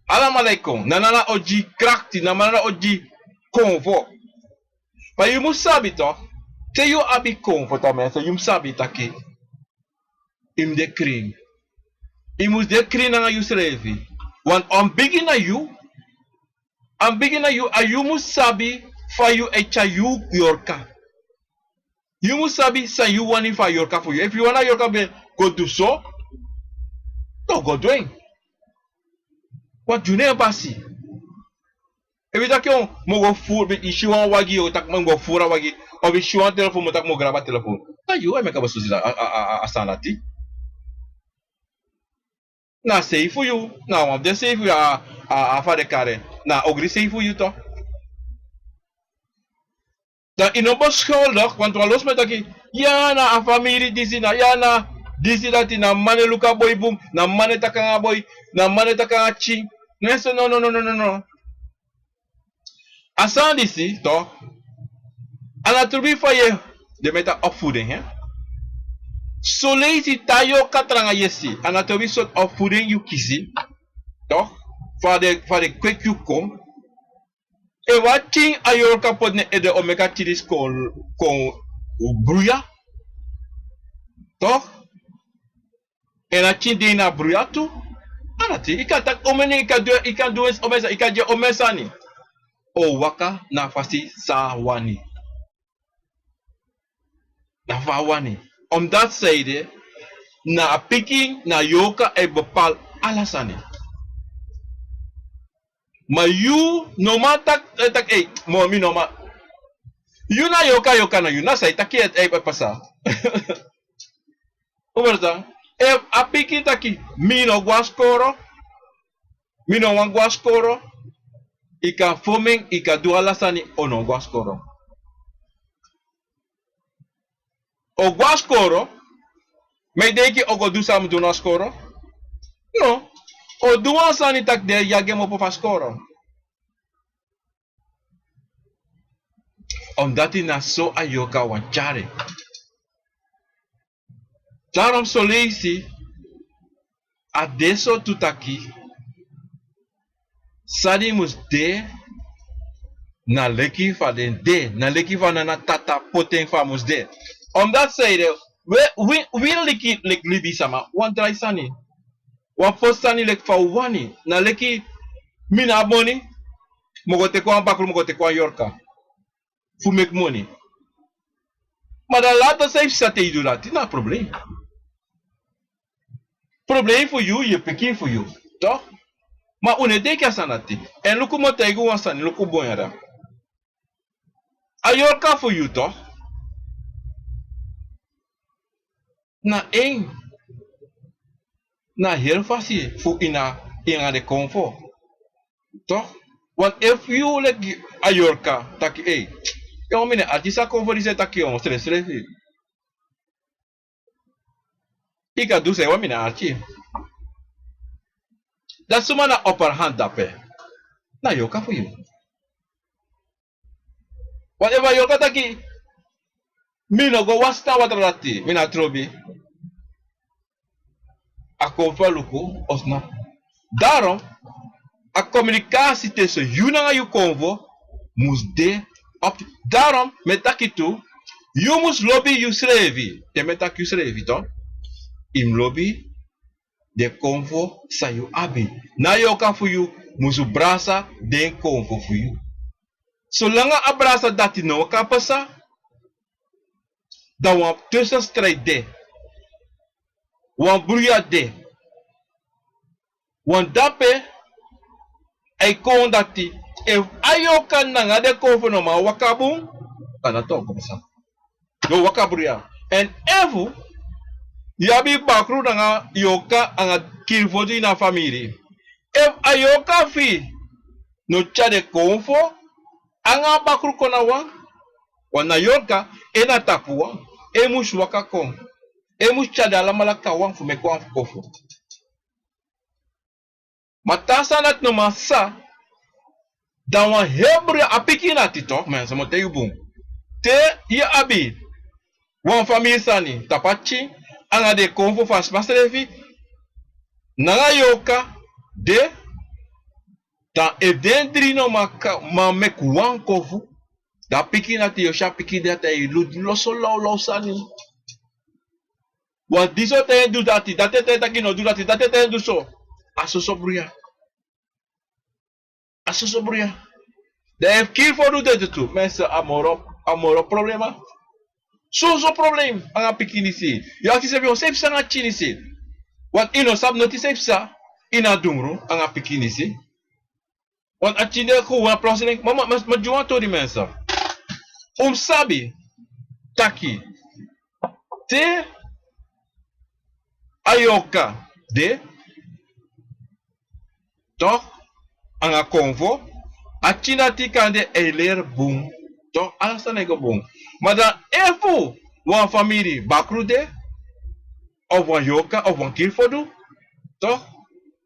Alamalaikum, nanana oji krakti, nanana oji konvo. Maar je moet sabi toch? Teyu abi konvo ta mensen, je moet sabi taki. Im de kring. Je moet de kring na je schrijven. Want I'm beginning you, and you must sabi for you echa you yorka. You must sabi say you want it for yorka for you. If you wanna yorka be go do so, no go doing. What you never see. If you take on mo go fool be issue on wagi o tak mo go fura wagi o be issue on telephone mo tak mo graba telephone. Na you I make a susi a sanati. Na safe for you. Na one de safe for you a fare kare. Na ogri safe for you to. Dan inobo schuldig, want we los met aki. Ja na a familie disi na ja na disi dati na mane luka boy boom, na mane takanga boy, na mane takanga chi. Neso no. Asan disi to. Anatubi fa je de meta opvoeding hè. So lazy tayo katranga yesi. Anatomy soort opvoeding you kiezen. Toch? Voor de quick you kom. E wat ting ayor kapot ne ede omega tiris kon bruya. Toch? En a ting de na bruya tu. Anati, ika tak omene ika do es omesa, ika je omesa ni. O waka na fasi sa wani. Na fa wani. Omdat zijde, na picking, na yoka e bepaal alasani. Maar you, no man tak mi no man. You na yoka na you, na say taki et e pasa. Uberta, e a picking taki, mi no guascoro, mi no wan guascoro, ika foming, ika do alasani, o no guascoro. O guascoro, me deki o go do sam do no scoro? No. O do sani tak de yage mo po fa scoro. Omdat hij na so ayoka wanchare. Daarom so leisi adesso tutaki sadi mus de na leki fa den de na leki fa na tata poten fa mus de. Omdat zeide we leki lek libi sama wan try sani. Wan first sani lek fa wani na leki mina aboni mogote kwa bakul mogote kwa yorka. Fu make money. Maar dan later zei ze tegen je dat, niet een probleem. Probleem voor jou, je pikin voor jou, toch? Maar unedeke sanati. En luku mo tegen je wansani, luku bonjara. Ayorka voor jou, toch? Na één, na heel fácil voor ina de comfort, toch? Want if you like Ayorka, taki, hey, yo mine artista comfort dice taki on stress. Ika do say wa mine archi. Dat suma na upper hand dape. Na yoka for you. Whatever yoka taki, mi no go wasta watrati, mi na trobi. A comfort luku osna. Daarom, a communicatie tussen you en je convo moest de op. Daarom, met taki toe, you moest lobby you schrevi. Te met taki you schrevi, toch? Im lobby de convo sa you abi. Na yoka voor you, moest brasa de convo voor you. Zolang a brasa dati no kapasa, dan wan tussenstrijd de. Wan broeia de. Wan dape, ay kon dati, if ayoka nanga de convo no ma wakabung, kanato kapasa. No wakabruya. En evu, yabi bakru nanga yoka anga kirfoti na family. If ayoka fi no chade konfo, anga bakru kona wana yoka ena tapuwa, emush waka kon. Emush chade alamalaka wang fume kwa kofo. Matasa nat no masa, dan wan hebre apiki na titok, mensen mo te yubung. Te ye abi, wan family sani, tapachi, anga de konfo fas masrefi, nanga yoka, de, dan if den dri no ma mek wan kofu, da piki na ti yosha piki de ta yi loso lo sani. Want diso te do dati, date te taki no do dati, date te do so. Aso sobruya. Aso sobruya. De if kill for do dat tu, mensen amoro problema. So probleem anga piki ni si. Ya ki se bi on sep sa nga chini si. Want ino sab noti sep sa, ina dumru anga piki ni si. Want a chine ko wan plotseling, ma juwan to die mensen. Sabi, taki, te ayoka, de, toch, anga convo, a china ti kande eiler boom, toch, anga nego boom. Maar dan even wan familie bakrude, of wan yoka, of wan kirfodu, toch,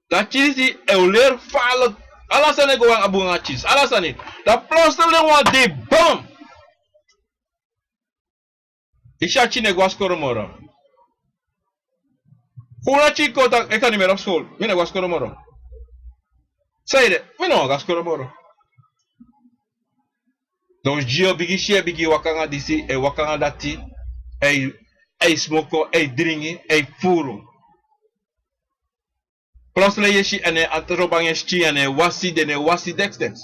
dan chini si eiler falen. Alasane go wan abu nga cheese. Alasane. Da plotseling wan de bam. Isha chine go askoro moro. Kuna chiko tak eka ni mero school. Mine go askoro moro. Say de. Mine go askoro moro. Donc jio bigi shie bigi wakanga disi e wakanga dati. E smoko, e dringi, e furu. Plotseling yeshi ene anterobang yeshi ene wasi dextex.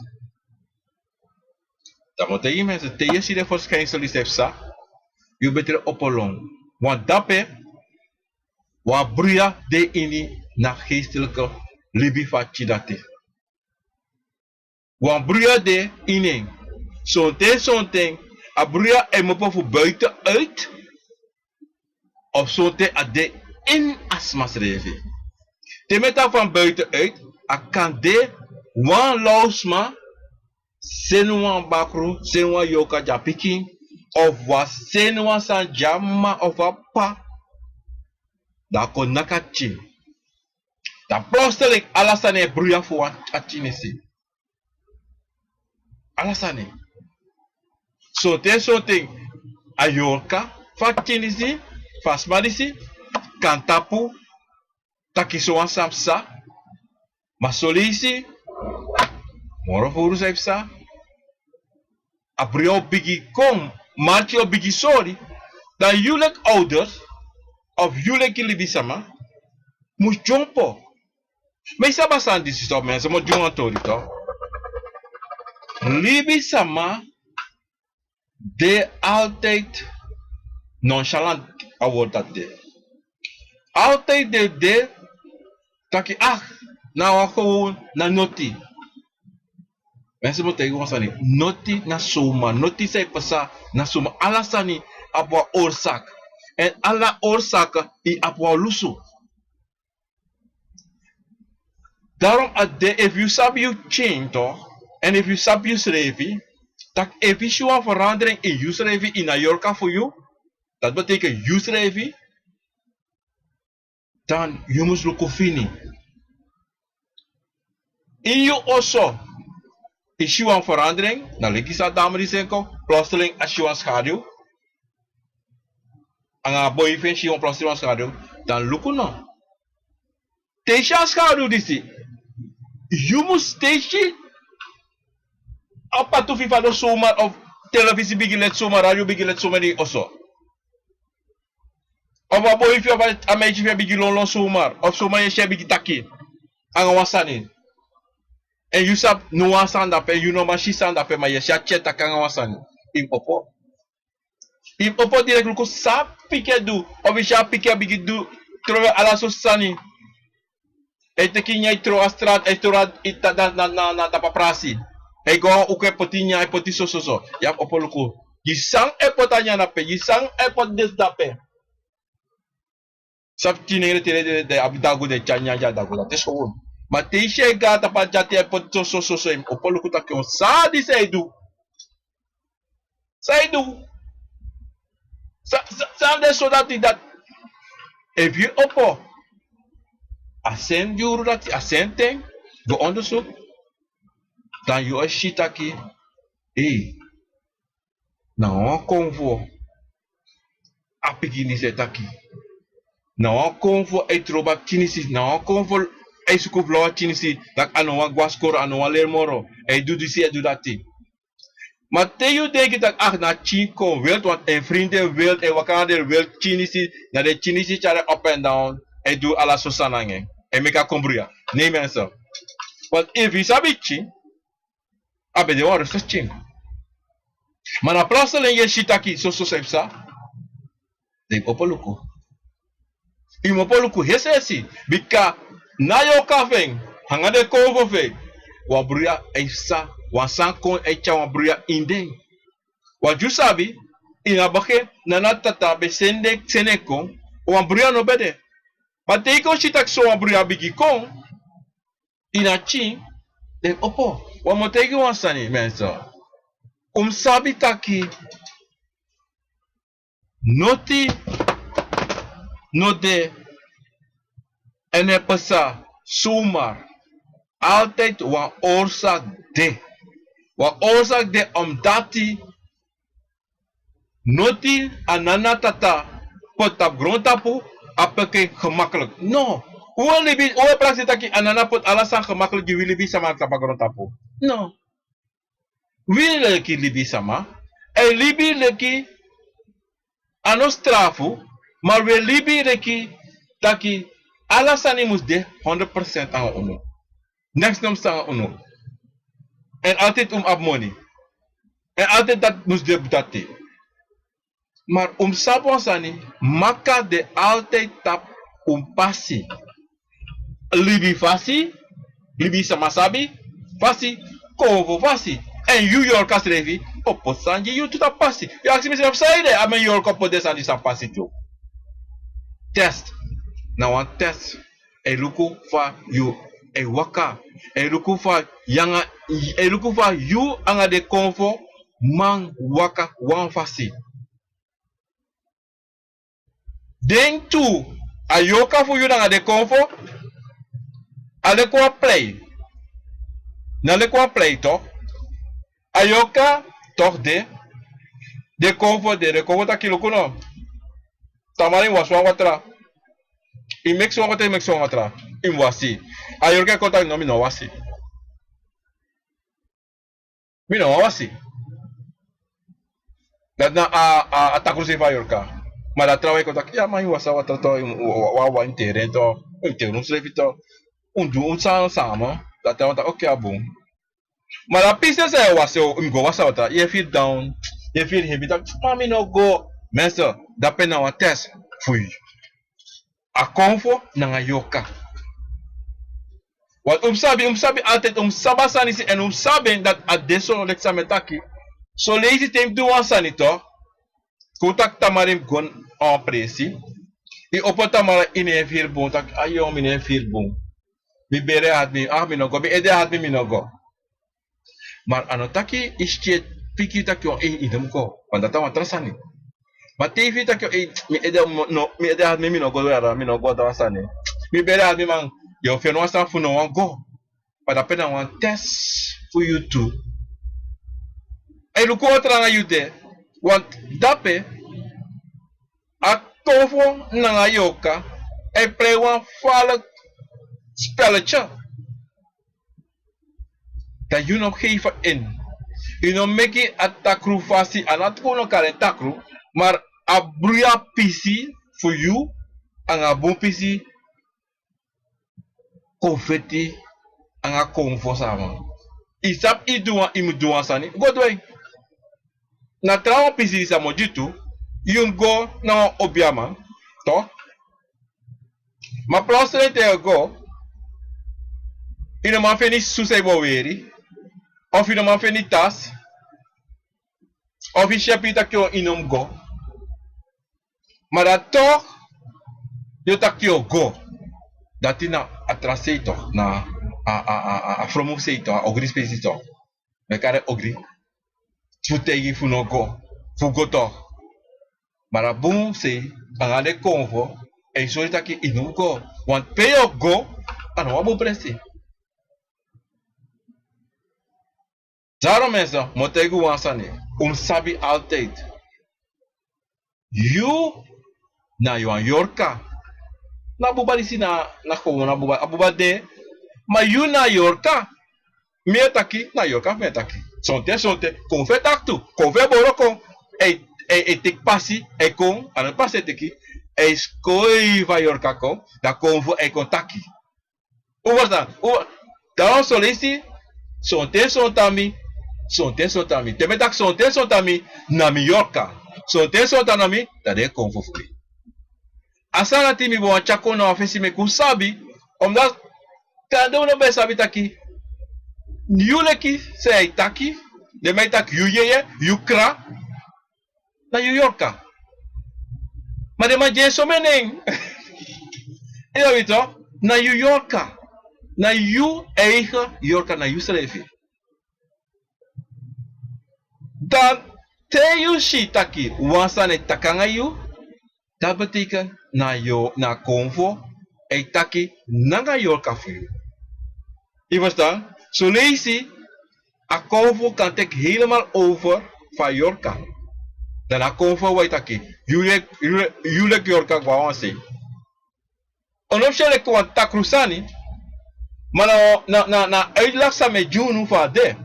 Dan moet je mensen te yeshi de verschijnsel is efsa. Je beter opolong. Want dape wa bruya de ini na geestelijke libifachi date. Want bruya de ini. Zo'n a bruya e mopo voor buiten uit. Of zo'n a de in asmas revi. Te meta van buiten uit, a kan de wan lausma, senuan bakru, senuan yoka japiki, of was senuan san jamma of a pa, da kon nakachi. Da plotseling alasane bruya voor a chinese. Alasane. So te something a yoka, fa chinese, fa smadisi, kan tapu, takisoan samsa, masolisi, moro furu saipsa, abrio bigi kom, marchio bigi sorry, dan julek ouders, of julek libisama, moest jompo. Maar isa basan disi stop mensen, mo jongan tori to. Libisama, de altijd nonchalant award dat de. Altijd de dat je nou gewoon na noti. Mensen moeten gewoon zeggen noti na soma, noti say pasa na soma alasani apwa oorzaak. En alla oorzaken die apwa lusu. Daarom if you sabi you change toch, en if you sabi you schrijven, dat if you een verandering in je schrijven in New York voor jou, dat betekent je schrijven, dan je moet lukken vinden. In je also, is je een verandering, dan leg je dat dame die zeggen, plotseling als je een schaduw, en een boyfriend je een plotseling een schaduw, dan lukken nou. Tegen schaduw die zie. Je moet steeds op het toeven van de zomer of televisie beginnen zomer, radio beginnen zomer die also. Of een boy of een meisje beginnen long zomer, of zomer je share beginnen taki, aan wasani. En je sap nuance aan dat, je no machi aan dat, maar je share chat aan wasani. In opo. In opo direct luko sap pike do, of je share pike beginnen do, terwijl ala so sani. E teki nyai tro a straat, e tro ita na paprasi. E go o ke potinya e poti so. Ya opoluku. Gisang e potanya na pe, gisang e pot des da pe. Sap tinere de abdagu de chanya ja dagu la teso. Ma te she gata pa jati e pot so im opoluku ta ke sa di saidu. Saidu. Sa de so that if you opo ascend you dat ascending go onderzoek dan je shit aqui não convo a pequeni set aqui não convo e troba chinisi não convo e sukuvlo chinisi dat anoa guascor anoa lermoro e do disi e do dati maar te je denkt dat na chico wilt want een vrienden wilt en wakander wilt chinisi na de chinisi chare up and down e do ala sosanange en meka kombria. Nee mensen. Want if je sabi chi, abe de oro sa ching. Maar na plotseling je shitaki so sepsa, de opoluku. Im opoluku hesesi, bika na yo kafeng, hanga de kovo fe, wa bria eisa, wa sankon echa wa bria indeng. Wa ju sabi, ina bake nanatata be sende seneko, wa bria no bede. Maar teko shitak so abria bigi kong inachi de opo wa motegi wansani mensa sabi taki noti no de ene pasa sumar altijd wa oorzaak de omdati noti anana tata potap grondtapu apake gemakkelijk. No. Hoe praktijk dat je ananapot alasan gemakkelijk je wil sama tapagron tapo? No. Wil leki libi sama? E libi leki anostrafu, maar we libi leki taki alasan mus de 100% aan ono. Next nom sa ono. En altijd abmoni. En altijd dat mus de butati. Maar sabonsani maka de altijd tap passi. Libi fasi, libi samasabi, fasi, kovo fasi. En you your kasrevi, oposanji you to tap passi. You ask me upside I mean your kopo desandi sa passi too. Test. Now one test. E luku fa you e waka. E luku fa yanga e luku fa you anga de konfo man waka wan fasi. Den tu ayoka fu yu nanga de konfo ale kwa play nale kwa play toch ayoka toch de konfo ta kilo kuno tamari waswa watra I mix watra in wasi ayoka kota no mi no wasi dat na a takusi fa ayoka. Maar dat trouw ik ook ja, maar je was wat dat wa interen to, interen ons leven to, doen samen, dat hij want oké boom. Maar dat piste zei was zo, go was wat, je feel down, je feel heavy, dat mami no go, mensen, Dape na een test voor je. A convo na yoka. Want umsabi altijd sabasani en umsabi dat a deso lexametaki. So lazy time do one sanito. Kutak tamarim gon en presi. I opotamara in een vierbon tak ayo min een vierbon. Mi bere had mi mi no go mi ede had mi no go. Maar anotaki ische piki tak yo idem go. Want dat wa trasani. Maar TV tak yo mi ede had mi no go yara mi no go trasani. Mi bere had mi man yo fe no sta fu no wan go. Maar dat pena wan test for you too. E luko otra na you there. Want dape a tovo na yoka e play wan fale spelletje. Dat je nog geven in. Je nog make a takru fasi en dat gewoon kare takru, maar a bruya pisi for you en a bon pisi confetti en a convo samen. Isap I doan I moet doan sani. Go doy. Na trauma pisi sa mojitu, you go na obiama, to? Ma plotseling te go, ino man fini susei boweri, of ino man fini tas, of I shepita kyo inom go. Maar dat toch, je takio go. Dat is na atrasei toch, na a fromosei toch, a ogri spesi toch. We kare ogri. Futegi funo go, fugo toch. Maar a boom sei, a de convo, e so taki inom go. Want peo go, ano wabo presi. Daarom mensen, motegu wansani, sabi altijd. You na you an yorka. Na buba disi na gewoon na buba abuba de. Ma you na yorka. Metaki na yorka metaki. Sonte konfe taktu. Konfe boroko. E tik pasi e kon an pasi teki. E skoi va yorka kon. Da konvo e kontaki. Uwa daarom solisi. Sonte sontami. Temetak sonte sontami na mi yorka. Sonte sontanami da de konvo furi. Asana ti mi bo chako na ofisi me kusabi. Omdat kada uno be sabi taki. Yuleki sei taki. De mai tak yuyeye, yukra. Na New Yorka. Maar de maje so mening. Ina wito na New Yorka. Na you eigen Yorka na you selefi. Dan te you shitaki wansane takanga you. Dat betekent na convo e taki nanga Yorka voor je. Je verstaan? Zo lazy, a convo kan tek helemaal over van Yorka. Dan a convo wa taki. Julek Yorka kwa wansi. Onopshele kwa takrusani. Maar na uitlaksa me junu van de.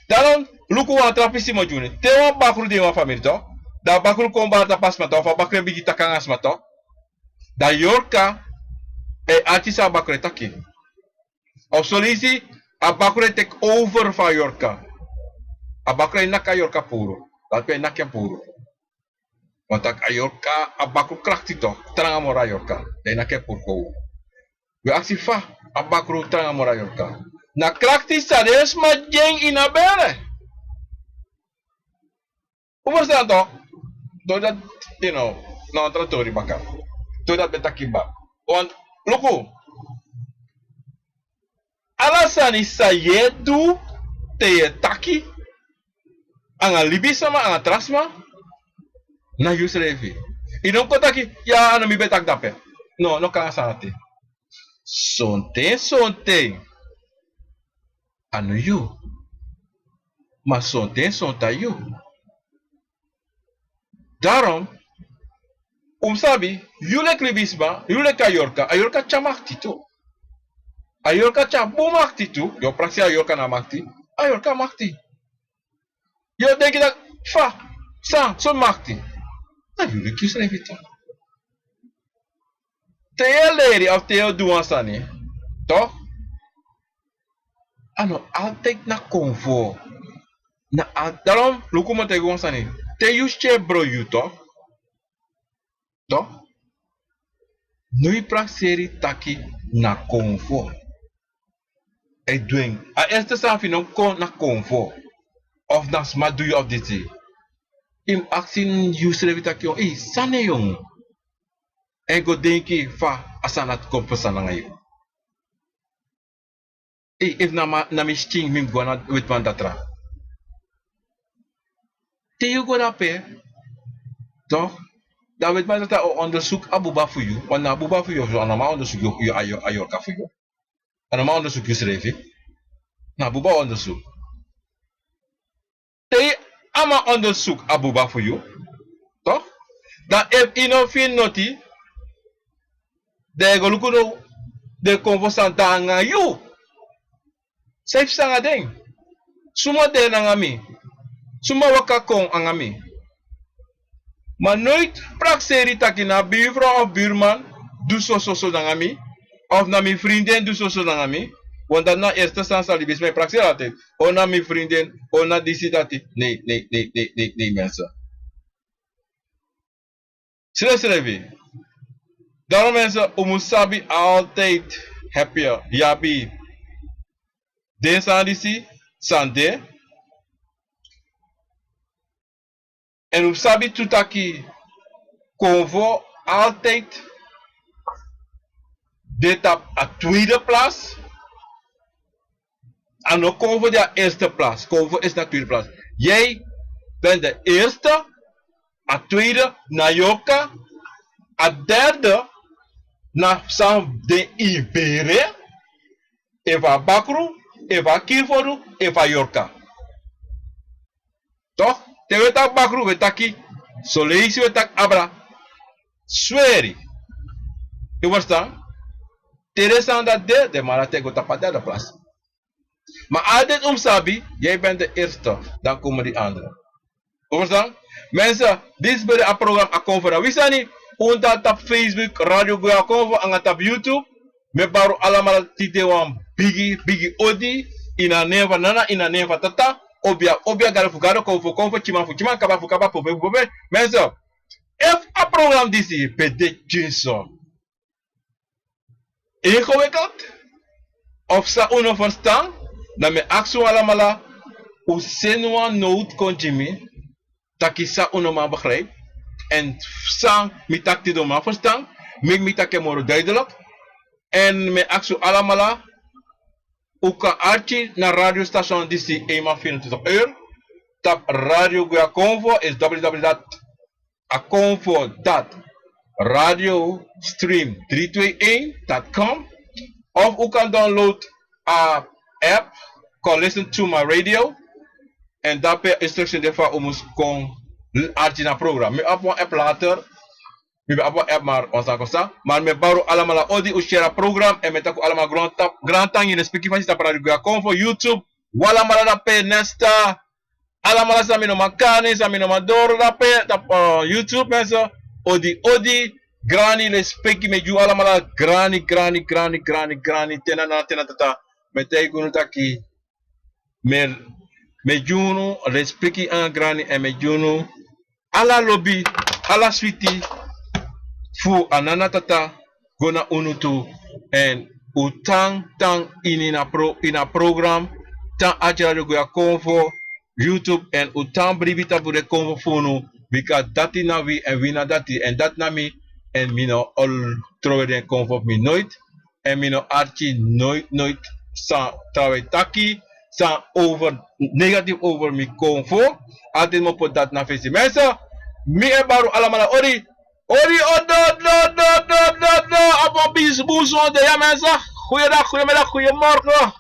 Daarom luku wa trapisi mo juni. Te wa bakru de wa family to. Da bakul komba ta pas mato fa bakre bigi takangas mato da Yorka e atisa bakre taki of solisi a bakre tek over fa Yorka a bakre naka Yorka puro dat pe nakya puro want a Yorka a bakul krakti to tranga mora Yorka de nakya puro we aksi fa a bakru tranga mora Yorka na krakti sa des ma jeng inabere Uwasdan to doordat, na tratori baka. Doordat betakiba. Want, luku. Alasan isa yedu te taki. Anga libisama, anga trasma. Na yusrevi. Inom ko taki, ya ano mi betak dape. No kanga sanate. Sonte. Ano yu. Ma sonta yu. Daarom, sabi, yulek libisma, yulek ayorka chamakti tu. Ayorka chamakti tu, yo praksi ayorka na makti, ayorka makti. Yo denk dat, son makti. Na yulek kies revita. Teo leri of teo duansani, toch? Ano, altijd na convo. Daarom, luku mo te guansani. Te yusche bro you toch? Toch? Nui praxeri taki na convo. E dwing. A eerste safi non kon na convo. Of na smaduyo of dit. Im aksin yusre taki yon. Sane yon. En go denki fa asanat kompo sana ngayon. If na mi sting mim gwana wit man datra. Te you go dape. Toch? Dat weet man dat onderzoek abuba voor jou. Want abuba voor jou zo normaal onderzoek je ayorka voor jou. En normaal onderzoek je schreef. Na abuba onderzoek. Te ama onderzoek abuba voor jou. Toch? Dan if ino fin noti. De golukuno de conversant danga you. Safe sanga ding. Suma de nangami. Suma wakakong angami. Maar nooit praxeri taki na buurvrouw of buurman doe zo nangami. Of na mijn vriendin doe zo nangami. Want dan na eerste instantie zal die bij praxeri altijd. O na mijn vriendin, o na disi dati. Nee mensen. Schrijf. Daarom mensen, umusabi altijd happy. Yabi. Den san disi, sande. En u sabi tutaki convo altijd dit op a tweede plaats. En de convo de eerste plaats. Convo is de tweede plaats. Jij bent de eerste, a tweede na Yoka, a derde na Sam de Ibere, Eva Bakru, Eva Kiforu, Eva Yorka. Toch? Te wetak bakru wetaki soleisi wetak abra sweri. Je verstaan? Teresa dat de malate go tapata de plaats. Maar altijd sabi, jij bent de eerste, dan komen die anderen. Je verstaan? Mensen, dit is bij de programma Akonvera. Wie zijn niet? Onder op Facebook, Radio Goya Akonvo, en op YouTube. Me baru allemaal tite wan bigi odi. Ina neva nana, ina neva tata. Obia gare fugado konfo chima kaba fukaba pobe. Mensen, if a program disi pede jinso ingewikkeld of sa uno verstaan, dan me aksu alamala u senua nood konjimi taki sa uno ma begrijp en sang mi takti do ma verstaan, mi take moro duidelijk en me aksu alamala Uka archi na radiostation disi eenmaal 24 uur. Tap Radio Goya Convo is www.radiostream321.com of u kan download a app called Listen to My Radio en daar per instruction defa umus kon archi na program. Me op een app later. We hebben een app maar ons aankosta. Maar me baro allemaal odi ushera program en met allemaal grand tang in de speaking van Radio Goya Convo YouTube. Wala mala pe nesta. Allemaal samino makani, samino madoro da pe tap YouTube mensen. Odi grani le speaking me ju allemaal grani tena tata. Met gunu taki me junu le speaking an grani en me junu ala lobby ala sweetie. Fu anana tata gona unutu en utang tang ina program tan Radio Goya Convo YouTube en utang bribita bu de Convo funu because dati na wi en wina dati en dat na mi en mino all trowe den Convo mi nooit en mino archi nooit sa trawe taki sa over negatief over mi Convo altijd mo pot dat na fesi mensen mi e baru alamala ori odo abon bis boezon de ja mensen goeiedag goedemiddag goedemorgen